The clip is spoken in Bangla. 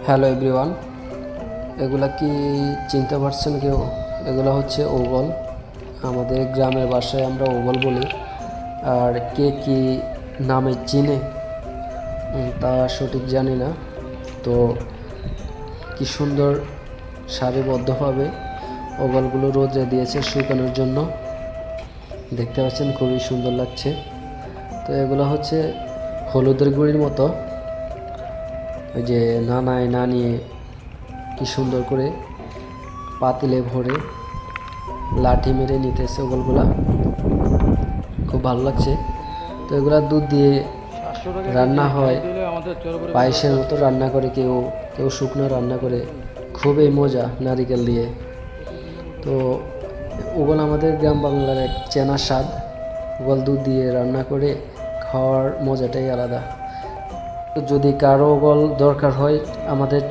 হ্যালো এভরিওয়ান, এগুলা কি চিনতে পারছেন কেউ? এগুলো হচ্ছে ওগল। আমাদের গ্রামের ভাষায় আমরা ওগল বলি। আর কে কি নামে চিনে তা সঠিক জানি না। তো কি সুন্দর সারিবদ্ধভাবে ওগলগুলো রোদে দিয়েছে শুকানোর জন্য। দেখতে পাচ্ছেন, খুবই সুন্দর লাগছে। তো এগুলো হচ্ছে হলুদের গুঁড়ির মতো। ওই যে নানায় না নিয়ে কি সুন্দর করে পাতিলে ভরে লাঠি মেরে নিতেছে ওগুলা, খুব ভালো লাগছে। তো এগুলা দুধ দিয়ে রান্না হয়, পায়েসের মতো রান্না করে, কেউ কেউ শুকনো রান্না করে, খুবই মজা নারিকেল দিয়ে। তো ওগুলো আমাদের গ্রাম বাংলার এক চেনা স্বাদ। ওগুলো দুধ দিয়ে রান্না করে খাওয়ার মজাটাই আলাদা। তো যদি কারো ওগুলো দরকার হয়, আমাদের